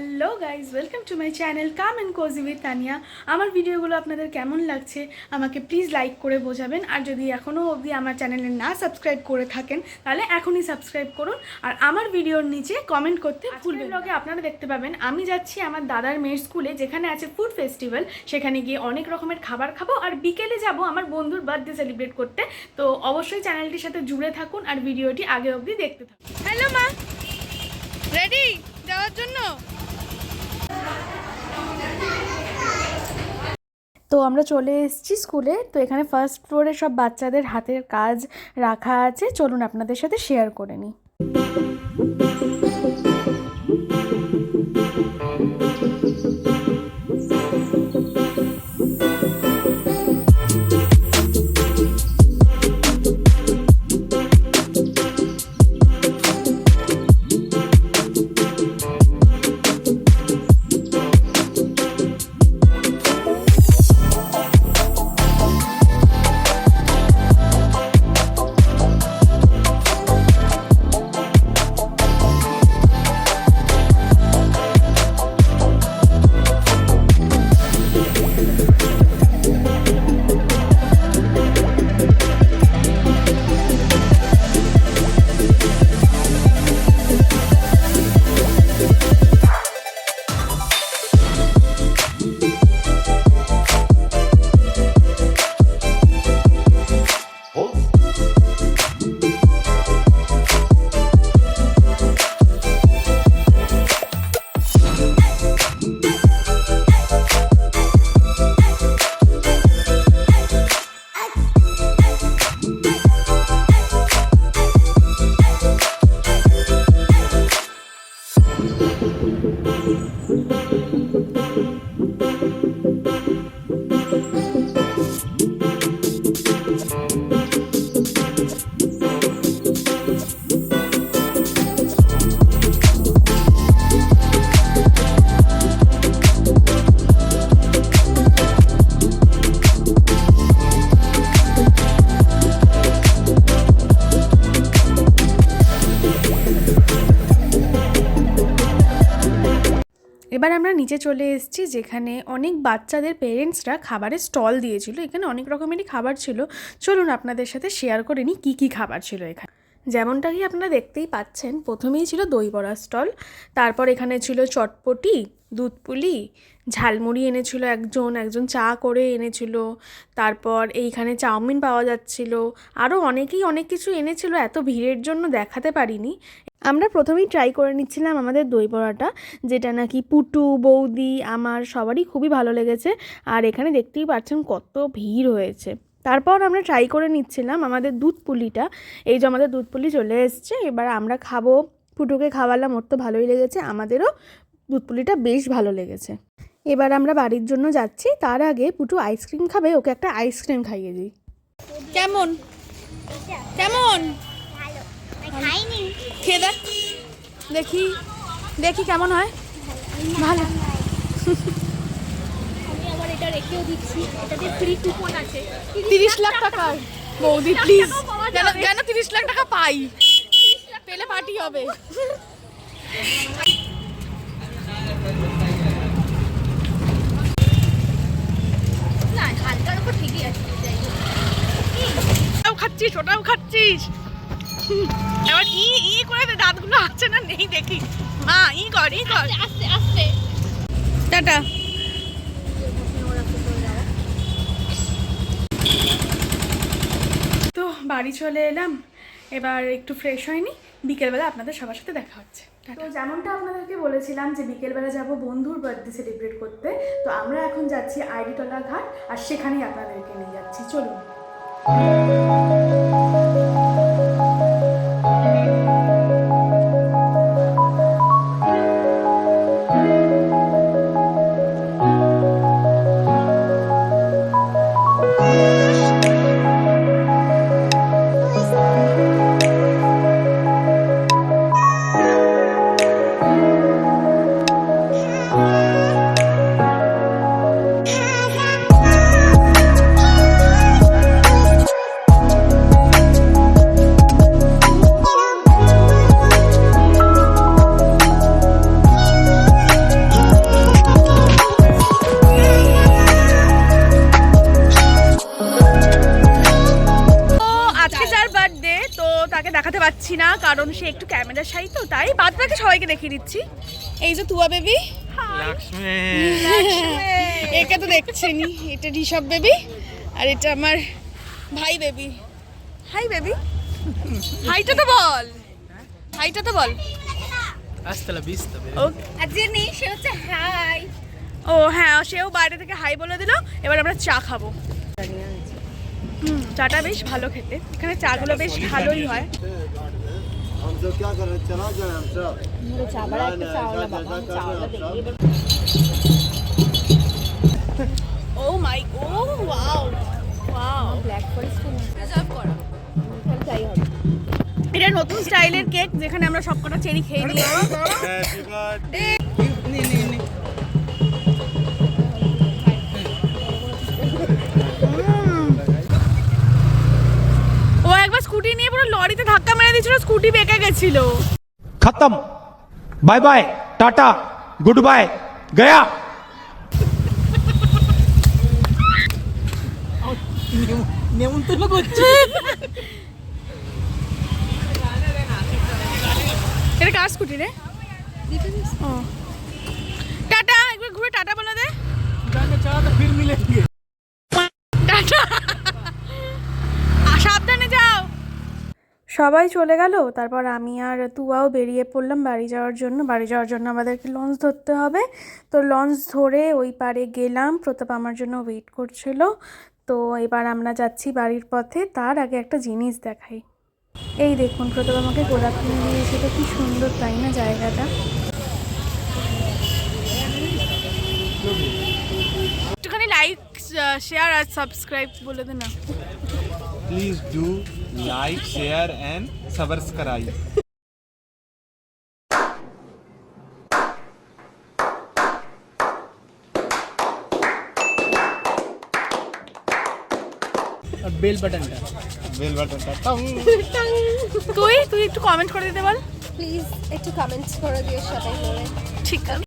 Hello guys, welcome to my channel calm and cozy with Tania. আমার ভিডিওগুলো আপনাদের কেমন লাগছে আমাকে প্লিজ লাইক করে বোঝাবেন। আর যদি এখনও অবধি আমার চ্যানেলে না সাবস্ক্রাইব করে থাকেন তাহলে এখনই সাবস্ক্রাইব করুন। আর আমার ভিডিওর নিচে কমেন্ট করতে ভুলবেন না। ব্লগে আপনারা দেখতে পাবেন আমি যাচ্ছি আমার দাদার মেয়ের স্কুলে, যেখানে আছে ফুড ফেস্টিভ্যাল। সেখানে গিয়ে অনেক রকমের খাবার খাবো আর বিকেলে যাব আমার বন্ধুর বার্থডে সেলিব্রেট করতে। তো অবশ্যই চ্যানেলটির সাথে জুড়ে থাকুন আর ভিডিওটি আগে অবধি দেখতে থাকুন। হ্যালো মা, রেডি যাওয়ার জন্য? তো আমরা চলে এসেছি স্কুলে। তো এখানে ফার্স্ট ফ্লোরে সব বাচ্চাদের হাতের কাজ রাখা আছে, চলুন আপনাদের সাথে শেয়ার করে নিই। এবার আমরা নিচে চলে এসেছি, যেখানে অনেক বাচ্চাদের পেরেন্টসরা খাবারের স্টল দিয়েছিল। এখানে অনেক রকমেরই খাবার ছিল, চলুন আপনাদের সাথে শেয়ার করে নিই কী কী খাবার ছিল এখানে। যেমনটা কি আপনারা দেখতেই পাচ্ছেন, প্রথমেই ছিল দই বড়া স্টল, তারপর এখানে ছিল চটপটি, দুধ পুলি, ঝালমুড়ি এনেছিল একজন চা করে এনেছিল, তারপর এইখানে চাউমিন পাওয়া যাচ্ছিল, আরও অনেকেই অনেক কিছু এনেছিল। এত ভিড়ের জন্য দেখাতে পারিনি। আমরা প্রথমেই ট্রাই করে নিচ্ছিলাম আমাদের দই বড়াটা, যেটা নাকি পুটু, বৌদি, আমার সবারই খুবই ভালো লেগেছে। আর এখানে দেখতেই পাচ্ছেন কত ভিড় হয়েছে। তারপর আমরা ট্রাই করে নিচ্ছিলাম আমাদের দুধ পুলিটা। এই যে আমাদের দুধ পুলি চলে এসছে, এবার আমরা খাবো। পুটুকে খাওয়ালাম, ওর তো ভালোই লেগেছে, আমাদেরও দুধ পুলিটা বেশ ভালো লেগেছে। এবার আমরা বাড়ির জন্য যাচ্ছি, তার আগে পুটু আইসক্রিম খাবে, ওকে একটা আইসক্রিম খাইয়ে দিই। কেমন কেমন খেয়ে দেখ, দেখি দেখি কেমন হয়। ভালো। আমি আবার এটা রেখেও দিচ্ছি, এটাতে ফ্রি কুপন আছে 30 লাখ টাকার। বৌদি প্লিজ, যেন 30 লাখ টাকা পাই, পেলে পার্টি হবে। না, হালকার উপর ঠিকই আছে। ওটাও খাচ্ছিস, ওটাও খাচ্ছিস। এবার ই করে দে, দাঁতগুলো আছে না নেই দেখি। মা ই কর আস্তে আস্তে। টাটা। তো বাড়ি চলে এলাম, এবার একটু ফ্রেশ হয়নি, বিকেলবেলা আপনাদের সবার সাথে দেখা হচ্ছে। তো যেমনটা আপনাদেরকে বলেছিলাম যে বিকেলবেলা যাব বন্ধুর বার্থডে সেলিব্রেট করতে, তো আমরা এখন যাচ্ছি আইডিতলা ঘাট, আর সেখানেই আপনাদেরকে নিয়ে যাচ্ছি, চলুন। দেখাতে পাচ্ছি না কারণ সে একটু ক্যামেরা শাই, তো তাই বাদ বাকি সবাইকে দেখিয়ে দিচ্ছি। এই যে তুয়া বেবি, একে তো দেখছেনি, এটা ঋষভ বেবি, আর এটা আমার ভাই বেবি। হাই বেবি, হাইটা তো বল, হাইটা তো বল। আজকে নেই, সে হচ্ছে হাই। ও হ্যাঁ, সেও বাইরে থেকে হাই বলে দিল। এবার আমরা চা খাবো। চাটা বেশ ভালো খেতে, এখানে চাগুলো বেশ ভালোই হয়। हम सब क्या कर रहे हैं, चला जाए हम सब। Oh my, oh wow wow, black forest reserve করা, তাই হবে। এটা নতুন স্টাইলের কেক যেখানে আমরা সবকটা চেরি খেয়ে নিই। Happy birthday. ও একবার স্কুটি নিয়ে পুরো লরিতে ধাক্কা মেরে দিয়েছিল, স্কুটি বেঁকে গেছিল। खत्म, bye bye, tata, good bye, गया। এটা কার স্কুটি রে? ও টাটা, একবার ঘুরে টাটা বলে দে। টাটা, সাবধানে যাও। সবাই চলে গেল, তারপর আমি আর তুয়াও বেরিয়ে পড়লাম বাড়ি যাওয়ার জন্য। বাড়ি যাওয়ার জন্য আমাদেরকে লঞ্চ ধরতে হবে, তো লঞ্চ ধরে ওই পারে গেলাম। প্রতাপ আমার জন্য ওয়েট করছিল। তো এবার আমরা যাচ্ছি বাড়ির পথে। তার আগে একটা জিনিস দেখাই। এই দেখুন, প্রতাপ আমাকে গোলাপ কিনে দিয়েছিল, কি সুন্দর তাই না জায়গাটা। একটুখানি লাইক, শেয়ার আর সাবস্ক্রাইব বলে দে না। Please do like, share and subscribe. Bell button का Bell button টা তুই একটু কমেন্ট করে দিতে বল। প্লিজ একটু কমেন্টস করে দিও সবাই মিলে। ঠিক আছে।